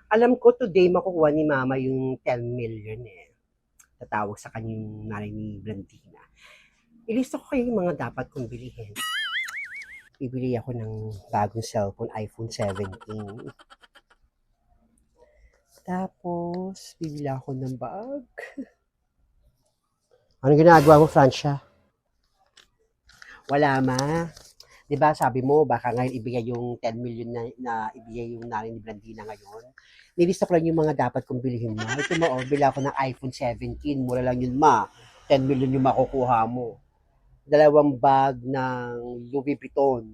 Alam ko today makukuha ni Mama yung 10 million eh. Tatawag sa kanyang nanay ni Blandina. Ilista ko kayo yung mga dapat kong bilihin. Bibili ako ng bagong cellphone, iPhone 17. Tapos, bibili ako ng bag. Anong ginagawa mo, Francia? Wala, Ma. Di ba sabi mo, baka ngayon ibigay yung 10 million na ibigay yung nanay ni Blandina ngayon? Nilista ko lang yung mga dapat kong bilhin, Ma. Ito mo, oh, bili ako ng iPhone 17. Mura lang yun, Ma. 10 million yung makukuha mo. Dalawang bag ng Louis Vuitton.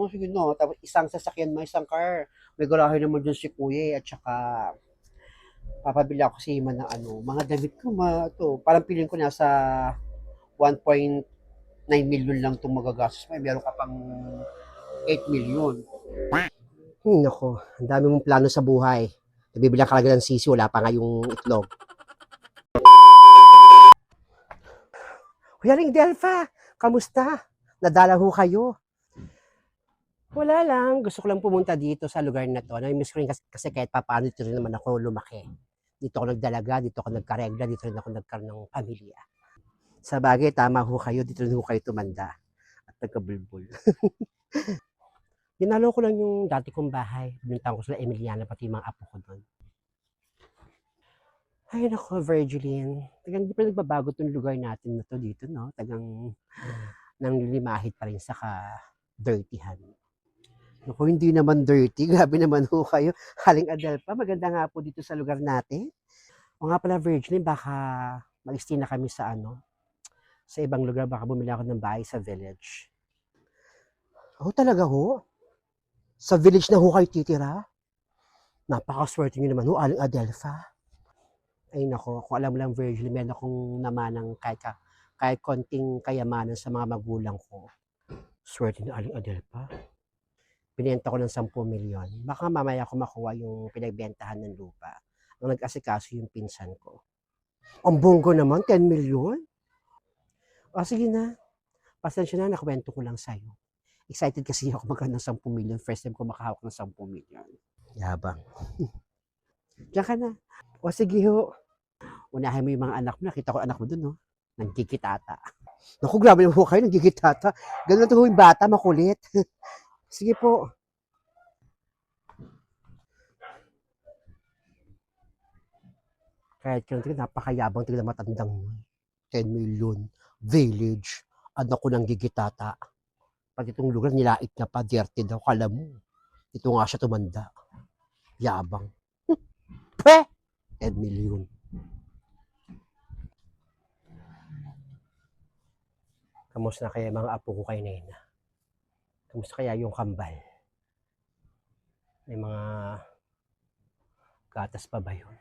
Sige no. Tapos isang sasakyan mo, isang car. May garahe naman dun si Kuya at saka papabili ako sa ima ng mga damit ko. Parang piling ko nasa 1.9 million lang itong magagastos. May meron ka pang 8 million. Nako, ang dami mong plano sa buhay. Nabibilang ka lang ng sisi, wala pa nga yung itlog. Huyaring Delpha, kamusta? Nadala ho kayo. Wala lang, gusto ko lang pumunta dito sa lugar na to. Nami-miss ko rin kasi kahit papaano dito rin naman ako lumaki. Dito ako nagdalaga, dito ako nagkaregla, dito rin ako nagkaroon ng pamilya. Sa bagay, tama ho kayo, dito rin ho kayo tumanda at nagkabulbul. Dinalo ko lang yung dati kong bahay. Binuntahan ko sila Emiliana, pati mga apo ko doon. Ay nako, Virgilin. Tagang di pa nagbabago itong lugar natin na to dito, no? Tagang nanglilimahit pa rin sa ka-dirtyhan. Naku, hindi naman dirty. Grabe naman ho kayo. Haling Adelpa, maganda nga po dito sa lugar natin. O nga pala, Virgilin, baka mag-stay na kami sa sa ibang lugar. Baka bumili ako ng bahay sa village. Oh, talaga ho? Sa village na ho kayo titira? Napakaswerte nyo naman ho, Aling Adelpha. Ay nako, kung alam lang Virgil, meron akong namanang kahit konting kayamanan sa mga magulang ko. Swerte ni Aling Adelpha. Binenta ko ng 10 milyon. Baka mamaya ko makuha yung pinagbentahan ng lupa. Ang nag-asikaso yung pinsan ko. Ang bonggo naman, 10 milyon? O sige na, pasensya na, nakwento ko lang sa'yo. Excited kasi ako magkaroon ng 10 milyon. First time ko makahawak ng 10 milyon. Yabang. Diyan ka na. O sige ho. Unahin mo yung mga anak mo. Nakita ko anak mo dun, no? Nagkikitata. Naku, grabe naman po kayo, nagkikitata. Ganun to yung bata, makulit. Sige po. Kahit kaya napakayabang tignan matandang 10 million. Village. Anak ko ng gigitata. Pati itong lugar, nilait na pa, dirty daw. Kala mo. Ito nga siya tumanda. Yabang. Pweh! 10 million. Kamusta na kaya mga apo ko kay Nena? Kamusta kaya yung kambal? May mga gatas pa ba yun?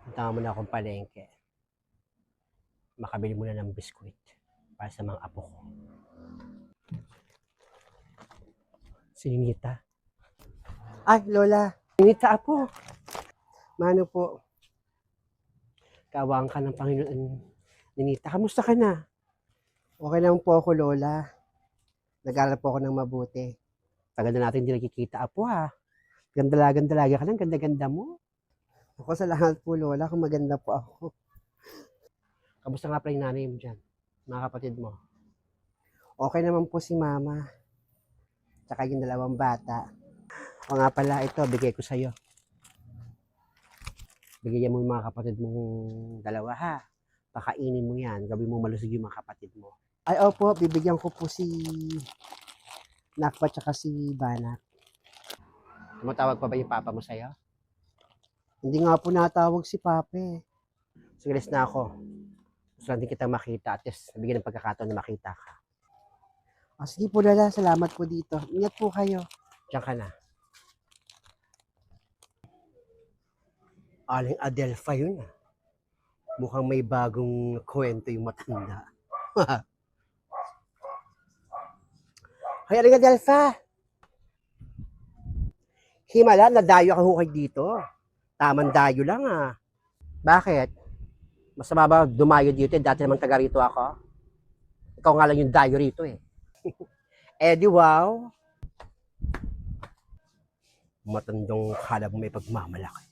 Punta mo na akong palengke. Makabili muna ng biskwit para sa mga apo ko. Si Ninita. Ay, Lola. Ninita, apo. Mano po? Kawang ka ng Panginoon. Ninita, kamusta ka na? Okay lang po ako, Lola. Nag-aaral po ako ng mabuti. Tagal na natin hindi nakikita, apo ha. Ganda-ganda ka lang, ganda-ganda mo. Ako sa lahat po, Lola, kung maganda po ako. Kamusta nga pala yung nanay mo dyan? Mga kapatid mo? Okay naman po si Mama. Tsaka yung 2 bata. O nga pala, ito, bigay ko sa'yo. Bigyan mo yung mga kapatid mong 2 ha. Pakainin mo yan. Gawin mo malusog yung mga kapatid mo. Ay, opo, bibigyan ko po si Nakpa tsaka si Banat. Tumatawag pa ba yung papa mo sa'yo? Hindi nga po natawag si Papa eh. Sige, alis na ako. Gusto lang din kitang makita at least nabigyan ng pagkakataon na makita ka. Sige po, Lala. Salamat po dito. Ingat po kayo. Diyan ka na. Aling Adelpha yun ah. Mukhang may bagong kwento yung matanda. Hay, Aling Adelpha. Himala, nadayo ka hukay dito. Tamang dayo lang ah. Bakit? Masama ba dumayo dito? Dati naman taga rito ako. Ikaw nga lang yung dayo rito eh. Eh di wow. matandang kala mo may pagmamalaki.